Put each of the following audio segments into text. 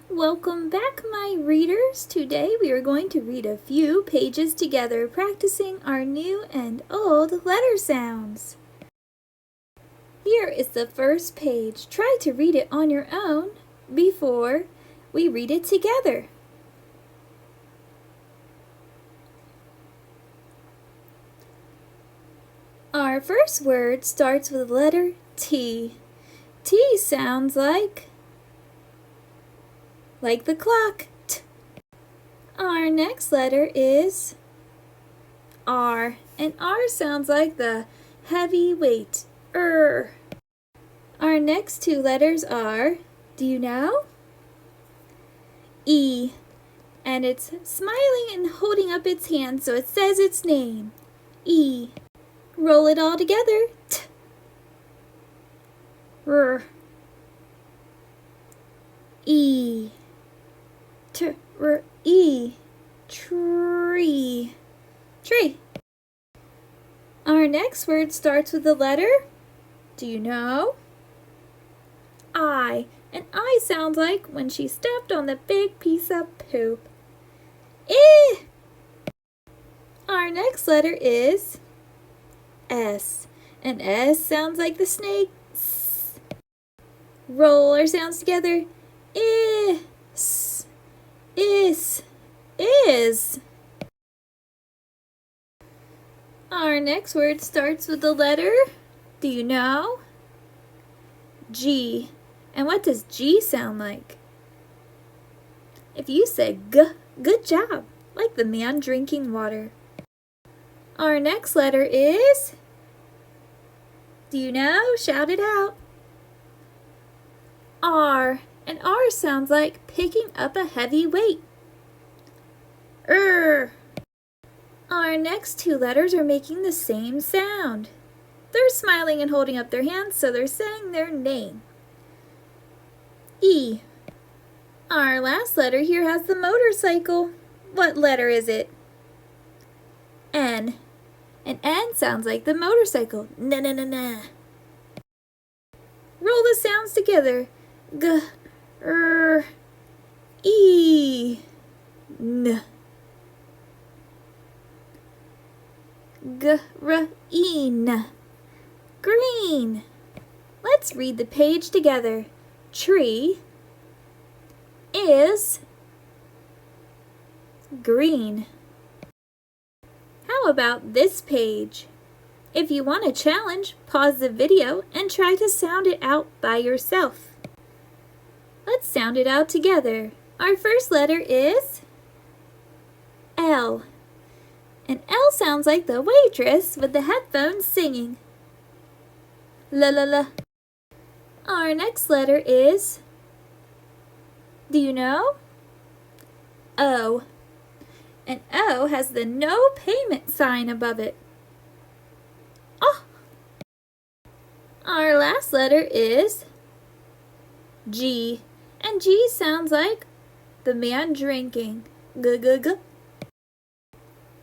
Welcome back, my readers. Today we are going to read a few pages together, practicing our new and old letter sounds. Here is the first page. Try to read it on your own before we read it together. Our first word starts with the letter T. T sounds like the clock. T. Our next letter is R, and R sounds like the heavy weight. Our next two letters are, do you know? E, and it's smiling and holding up its hand so it says its name. E. Roll it all together. T. R. E. E. Tree. Tree. Our next word starts with the letter, do you know? I. And I sounds like when she stepped on the big piece of poop. Eh. Our next letter is S. And S sounds like the snake. S. Roll our sounds together. Is. Is. Our next word starts with the letter, do you know? G. And what does G sound like? If you say G, good job, like the man drinking water. Our next letter is, do you know? Shout it out. R. And R sounds like picking up a heavy weight. Our next two letters are making the same sound. They're smiling and holding up their hands, so they're saying their name. E. Our last letter here has the motorcycle. What letter is it? N. And N sounds like the motorcycle. Na. Roll the sounds together. G. E. N. Green. Green. Let's read the page together. Tree is green. How about this page? If you want a challenge, pause the video and try to sound it out by yourself. Let's sound it out together. Our first letter is L. And L sounds like the waitress with the headphones singing. La. Our next letter is, do you know? O. And O has the no payment sign above it. Oh. Our last letter is G. And G sounds like the man drinking. G.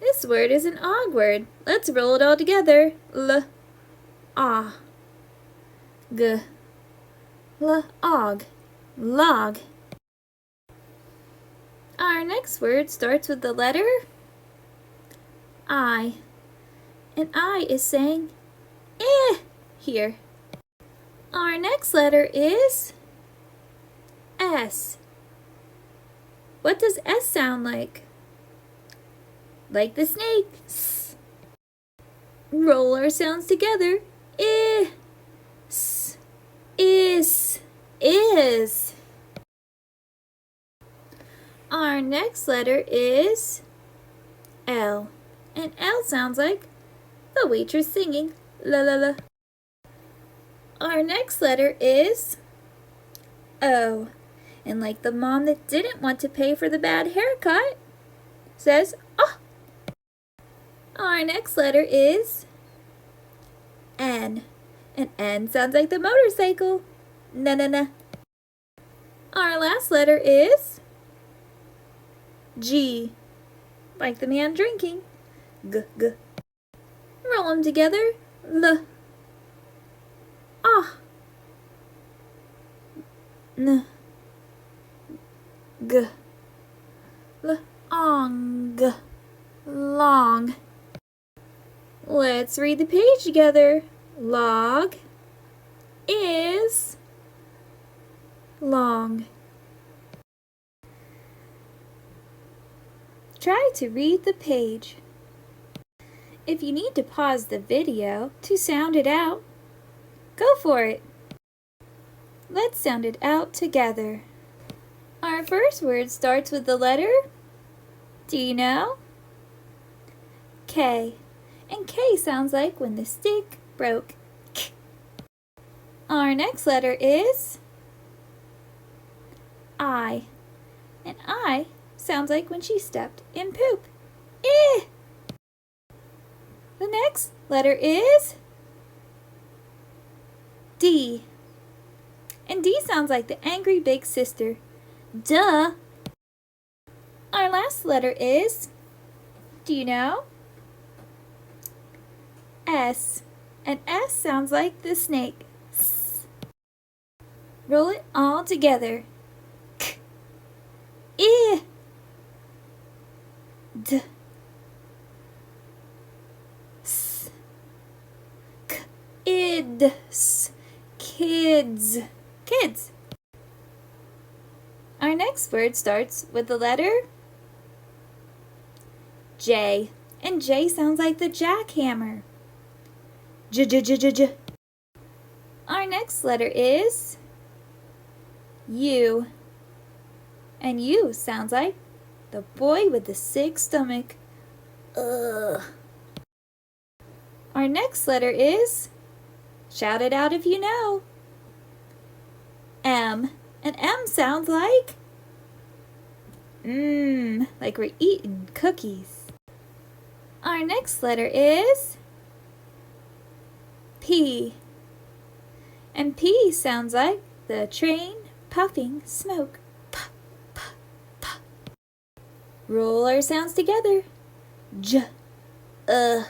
This word is an og word. Let's roll it all together. L. Ah. G. L. Og. Log. Our next word starts with the letter I. And I is saying eh here. Our next letter is S. What does S sound like? Like the snake. S. Roll our sounds together. I. S. Is. Our next letter is L. And L sounds like the waitress singing. La. Our next letter is O. And like the mom that didn't want to pay for the bad haircut, says, oh. Our next letter is N. And N sounds like the motorcycle. Na. Our last letter is G. Like the man drinking. G. Roll them together. L. Ah. N. G. Long. Long. Let's read the page together. Log is long. Try to read the page. If you need to pause the video to sound it out, go for it. Let's sound it out together. Our first word starts with the letter, do you know? K. And K sounds like when the stick broke. K. Our next letter is I. And I sounds like when she stepped in poop. Eh. The next letter is D. And D sounds like the angry big sister. Duh. Our last letter is, do you know? S. And S sounds like the snake. S. Roll it all together. K. I. D. S. K. Id. S. Kids. Kids. Our next word starts with the letter J. And J sounds like the jackhammer. J, j, j, j, j. Our next letter is U. And U sounds like the boy with the sick stomach. Ugh. Our next letter is, shout it out if you know, M. And M sounds like like we're eating cookies. Our next letter is P. And P sounds like the train puffing smoke. Puff, puff, puff. Roll our sounds together. J, P,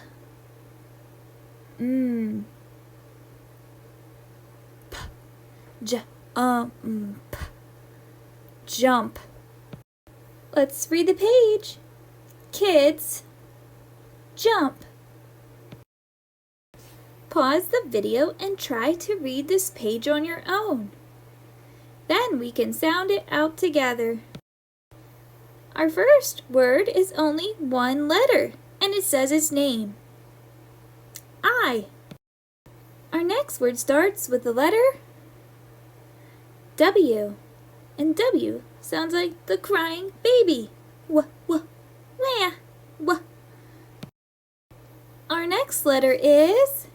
j, p. Jump. Let's read the page. Kids, jump. Pause the video and try to read this page on your own. Then we can sound it out together. Our first word is only one letter, and it says its name. I. Our next word starts with the letter W. And W sounds like the crying baby. Wah, wah, wah, wah. Our next letter is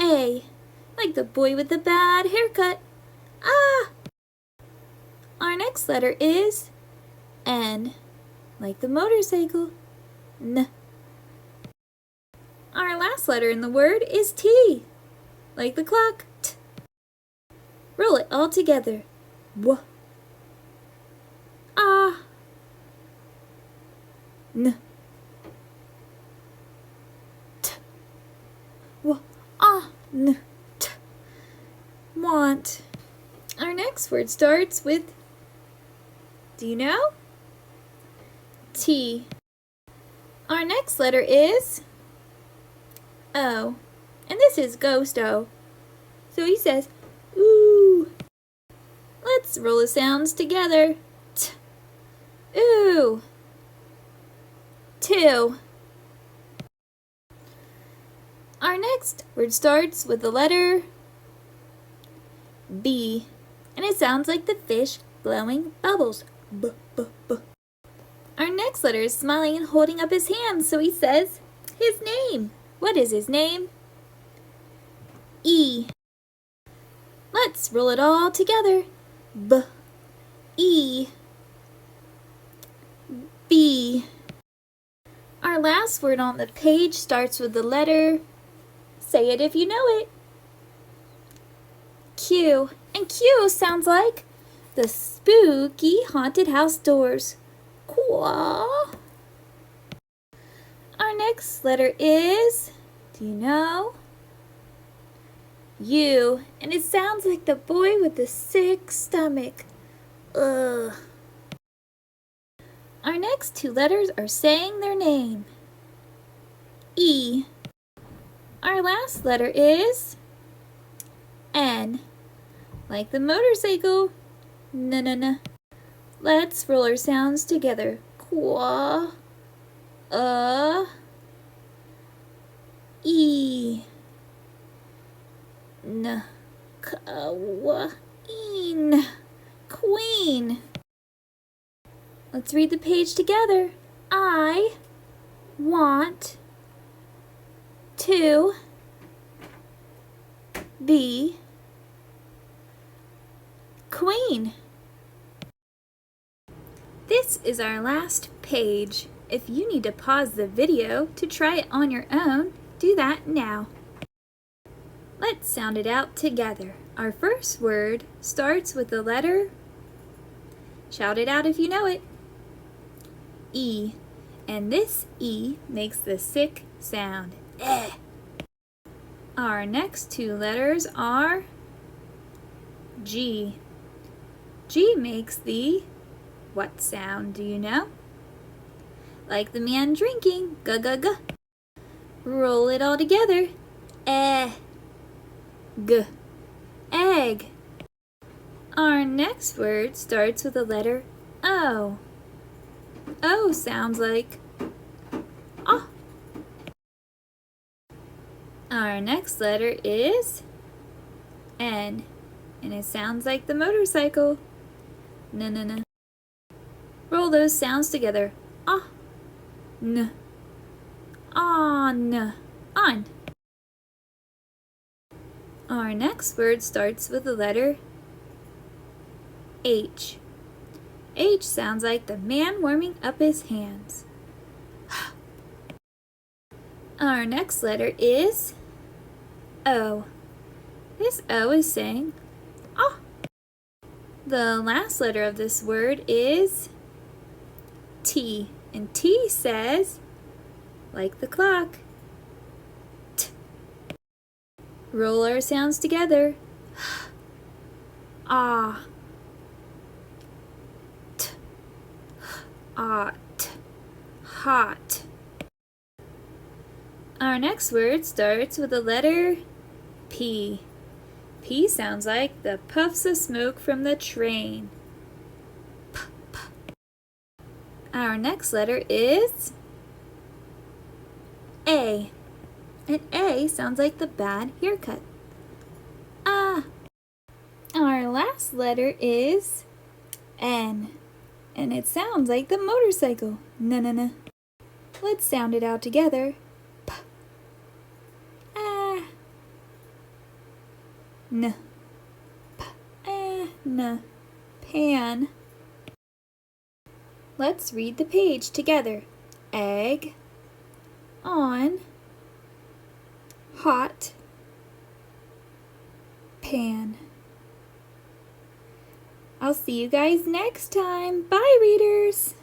A, like the boy with the bad haircut. Ah! Our next letter is N, like the motorcycle. N. Our last letter in the word is T, like the clock. T. Roll it all together. W. Ah. N. T. W. Ah. N. T. Want. Our next word starts with, do you know? T. Our next letter is O. And this is Ghost O. So he says, ooh. Let's roll the sounds together. T. Ooh. Two. Our next word starts with the letter B. And it sounds like the fish blowing bubbles. B, b, b. Our next letter is smiling and holding up his hands, so he says his name. What is his name? E. Let's roll it all together. B, E, B. Our last word on the page starts with the letter, say it if you know it, Q. And Q sounds like the spooky haunted house doors. Quaw. Our next letter is, do you know? U. And it sounds like the boy with the sick stomach. Ugh. Our next two letters are saying their name. E. Our last letter is N. Like the motorcycle. N. Let's roll our sounds together. Qua. E. N. Queen. Queen. Let's read the page together. I want to be queen. This is our last page. If you need to pause the video to try it on your own, do that now. Let's sound it out together. Our first word starts with the letter, shout it out if you know it, E. And this E makes the sick sound, eh. Our next two letters are G. G makes the what sound, do you know? Like the man drinking, g. Roll it all together, eh. G. Egg. Our next word starts with the letter O. O sounds like ah. Our next letter is N, and it sounds like the motorcycle. N. Roll those sounds together. Ah. N. On. On. Our next word starts with the letter H. H sounds like the man warming up his hands. Our next letter is O. This O is saying ah. The last letter of this word is T, and T says, like the clock, T. Roll our sounds together. Ah. T. Ot. Hot. Our next word starts with the letter P. P sounds like the puffs of smoke from the train. P, p. Our next letter is A. And A sounds like the bad haircut. Ah. Our last letter is N. And it sounds like the motorcycle. N. Let's sound it out together. P. Ah. N. P. N. Pan. Let's read the page together. Egg. On. Hot. Pan. I'll see you guys next time. Bye, readers!